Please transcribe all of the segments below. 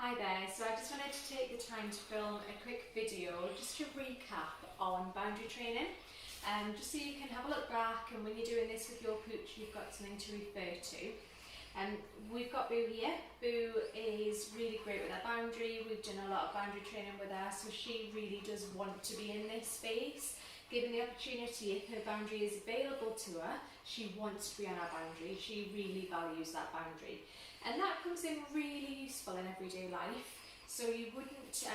Hi there, so I just wanted to take the time to film a quick video just to recap on boundary training, just so you can have a look back, and when you're doing this with your pooch you've got something to refer to. We've got Boo here. Boo is really great with her boundary. We've done a lot of boundary training with her, so she really does want to be in this space. Given the opportunity, if her boundary is available to her, she wants to be on our boundary. She really values that boundary. And that comes in really useful in everyday life. So you wouldn't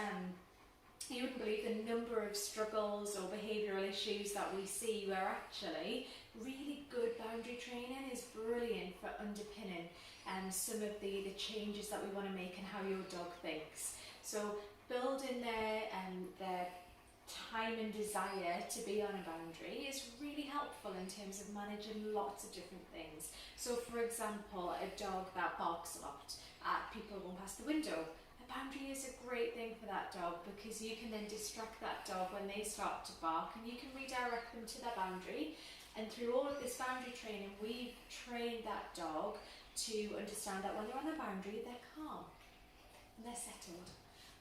believe the number of struggles or behavioural issues that we see where actually really good boundary training is brilliant for underpinning some of the changes that we want to make and how your dog thinks. So building their time and desire to be on a boundary is really helpful in terms of managing lots of different things. So for example, a dog that barks a lot at people going past the window, a boundary is a great thing for that dog, because you can then distract that dog when they start to bark and you can redirect them to their boundary. And through all of this boundary training, we've trained that dog to understand that when they're on the boundary, they're calm and they're settled.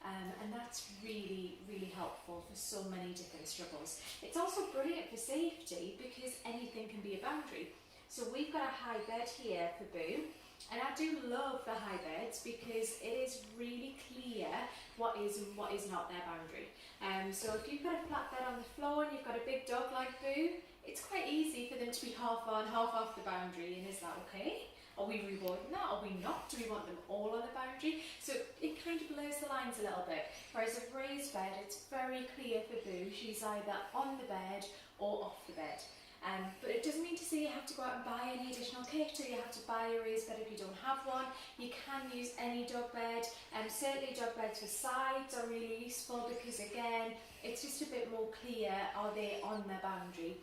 And that's really, really helpful for so many different struggles. It's also brilliant for safety because anything can be a boundary. So we've got a high bed here for Boo, and I do love the high beds because it is really clear what is and what is not their boundary. So if you've got a flat bed on the floor and you've got a big dog like Boo, it's quite easy for them to be half on, half off the boundary, and is that okay? Are we rewarding that? Are we not? Do we want them all on the boundary? So it kind of blurs the lines a little bit. Whereas a raised bed, it's very clear for Boo. She's either on the bed or off the bed. But it doesn't mean to say you have to go out and buy any additional kit, or you have to buy a raised bed if you don't have one. You can use any dog bed, and certainly dog beds with sides are really useful because again, it's just a bit more clear, are they on their boundary?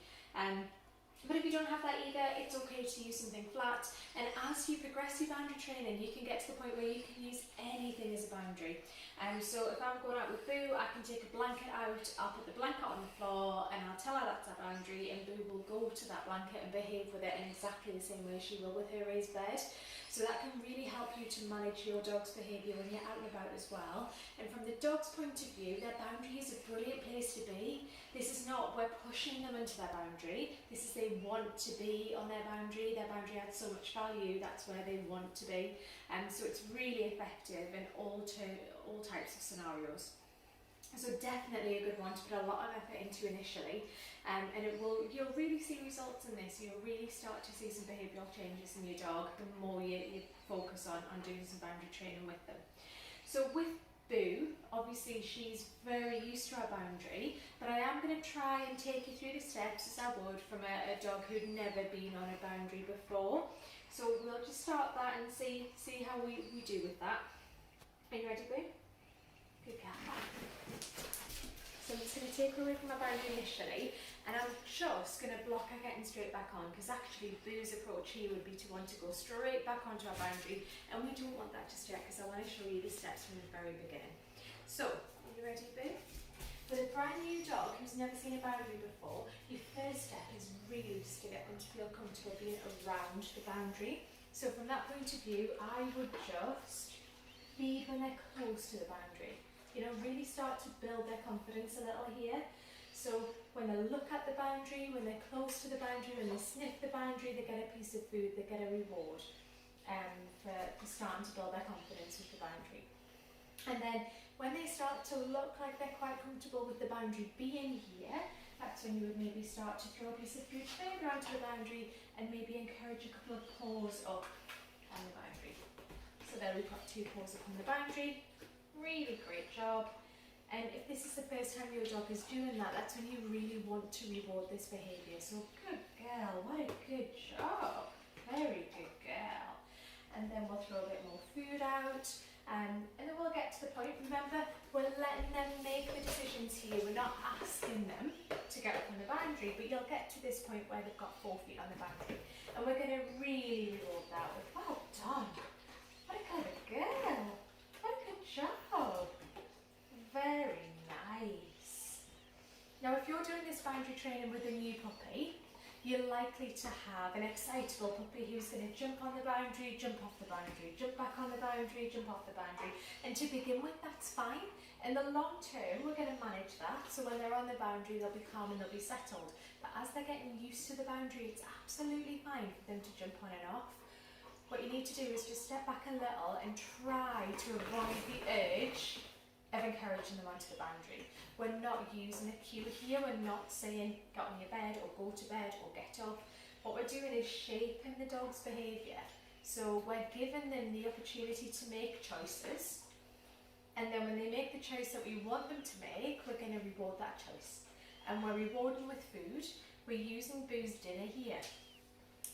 But if you don't have that either, it's okay to use something flat. And as you progress your boundary training, you can get to the point where you can use anything as a boundary. So if I'm going out with Boo, I can take a blanket out, I'll put the blanket on the floor and I'll tell her that's our boundary, and Boo will go to that blanket and behave with it in exactly the same way she will with her raised bed. So that can really help you to manage your dog's behaviour when you're out and about as well. And from the dog's point of view, their boundary is a brilliant place to be. This is not we're pushing them into their boundary. This is they want to be on their boundary. Their boundary adds so much value, that's where they want to be. So it's really effective in all types of scenarios. So definitely a good one to put a lot of effort into initially, and you'll really see results in this. You'll really start to see some behavioural changes in your dog the more you focus on doing some boundary training with them. So with Boo, obviously she's very used to our boundary, but I am going to try and take you through the steps as I would from a dog who'd never been on a boundary before. So we'll just start that and see how we do with that. Are you ready, Boo? Good girl. So I'm just going to take her away from my boundary initially, and I'm just going to block her getting straight back on, because actually Boo's approach here would be to want to go straight back onto our boundary, and we don't want that just yet because I want to show you the steps from the very beginning. So, are you ready, Boo? With a brand new dog who's never seen a boundary before, your first step is really just to get them to feel comfortable being around the boundary. So from that point of view, I would just feed when they're close to the boundary. You know, really start to build their confidence a little here. So when they look at the boundary, when they're close to the boundary, when they sniff the boundary, they get a piece of food, they get a reward for starting to build their confidence with the boundary. And then when they start to look like they're quite comfortable with the boundary being here, that's when you would maybe start to throw a piece of food further onto the boundary and maybe encourage a couple of paws up on the boundary. So there we've got 2 paws up on the boundary. Really great job. And if this is the first time your dog is doing that, that's when you really want to reward this behaviour. So good girl, what a good job. Very good girl. And then we'll throw a bit more food out. And then we'll get to the point, remember, we're letting them make the decisions here. We're not asking them to get up on the boundary, but you'll get to this point where they've got 4 feet on the boundary. And we're going to really reward that with, well done. What a clever girl. What a good job. Very nice. Now if you're doing this boundary training with a new puppy, you're likely to have an excitable puppy who's going to jump on the boundary, jump off the boundary, jump back on the boundary, jump off the boundary. And to begin with, that's fine. In the long term, we're going to manage that. So when they're on the boundary, they'll be calm and they'll be settled. But as they're getting used to the boundary, it's absolutely fine for them to jump on and off. What you need to do is just step back a little and try to avoid the urge of encouraging them onto the boundary. We're not using a cue here. We're not saying get on your bed or go to bed or get up. What we're doing is shaping the dog's behaviour. So we're giving them the opportunity to make choices, and then when they make the choice that we want them to make, we're going to reward that choice. And we're rewarding with food. We're using Boo's dinner here.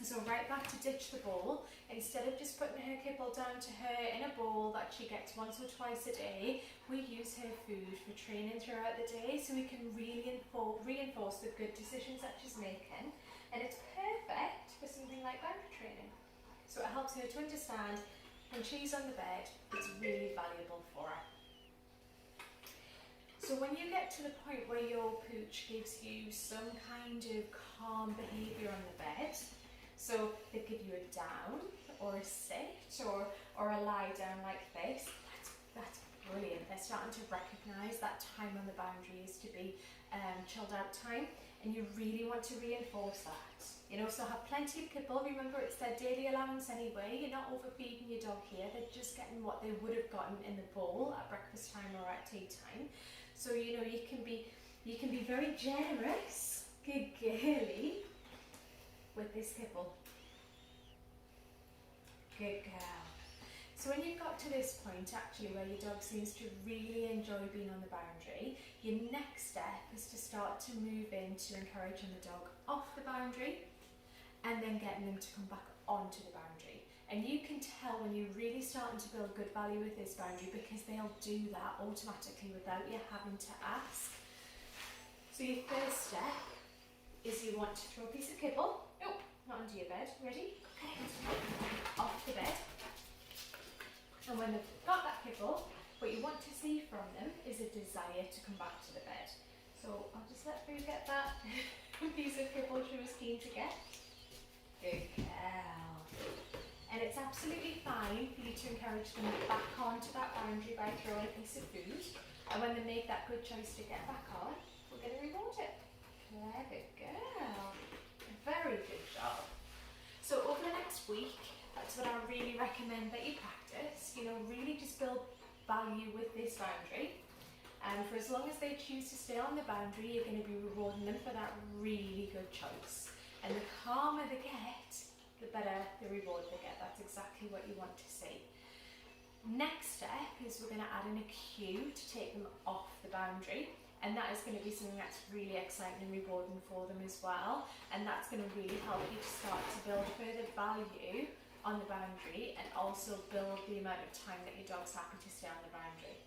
So right back to ditch the bowl, instead of just putting her kibble down to her in a bowl that she gets once or twice a day, we use her food for training throughout the day, so we can reinforce the good decisions that she's making. And it's perfect for something like boundary training. So it helps her to understand when she's on the bed, it's really valuable for her. So when you get to the point where your pooch gives you some kind of calm behaviour on the bed, so they give you a down or a sit or a lie down like this, that's brilliant. They're starting to recognise that time on the boundary is to be chilled out time, and you really want to reinforce that. You know, so have plenty of kibble. Remember, it's their daily allowance anyway. You're not overfeeding your dog here. They're just getting what they would have gotten in the bowl at breakfast time or at tea time. So you know, you can be very generous, good girly, with this kibble. Good girl. So when you've got to this point actually where your dog seems to really enjoy being on the boundary, your next step is to start to move into encouraging the dog off the boundary and then getting them to come back onto the boundary. And you can tell when you're really starting to build good value with this boundary, because they'll do that automatically without you having to ask. So your first step is you want to throw a piece of kibble. Nope, not under your bed. Ready? Okay. Off the bed. And when they've got that kibble, what you want to see from them is a desire to come back to the bed. So I'll just let Boo get that piece of kibble she was keen to get. Good girl. And it's absolutely fine for you to encourage them back onto that boundary by throwing a piece of food. And when they make that good choice to get back on, we're going to reward it. Clever girl. Very good job. So over the next week, that's what I really recommend that you practice. You know, really just build value with this boundary. And for as long as they choose to stay on the boundary, you're going to be rewarding them for that really good choice. And the calmer they get, the better the reward they get. That's exactly what you want to see. Next step is we're going to add in a cue to take them off the boundary. And that is going to be something that's really exciting and rewarding for them as well. And that's going to really help you to start to build further value on the boundary and also build the amount of time that your dog's happy to stay on the boundary.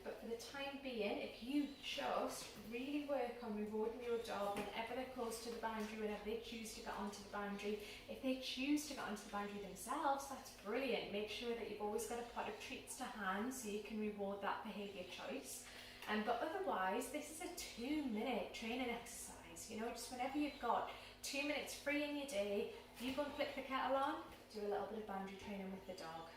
But for the time being, if you just really work on rewarding your dog whenever they're close to the boundary, whenever they choose to get onto the boundary, if they choose to get onto the boundary themselves, that's brilliant. Make sure that you've always got a pot of treats to hand so you can reward that behaviour choice. But otherwise, this is a 2-minute training exercise. You know, just whenever you've got 2 minutes free in your day, you go and flick the kettle on, do a little bit of boundary training with the dog.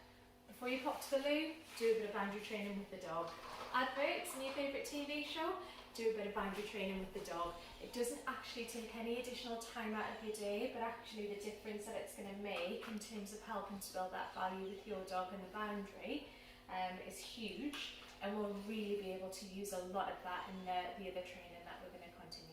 Before you pop to the loo, do a bit of boundary training with the dog. Adverts in your favourite TV show, do a bit of boundary training with the dog. It doesn't actually take any additional time out of your day, but actually the difference that it's going to make in terms of helping to build that value with your dog and the boundary is huge. And we'll really be able to use a lot of that in the other training that we're going to continue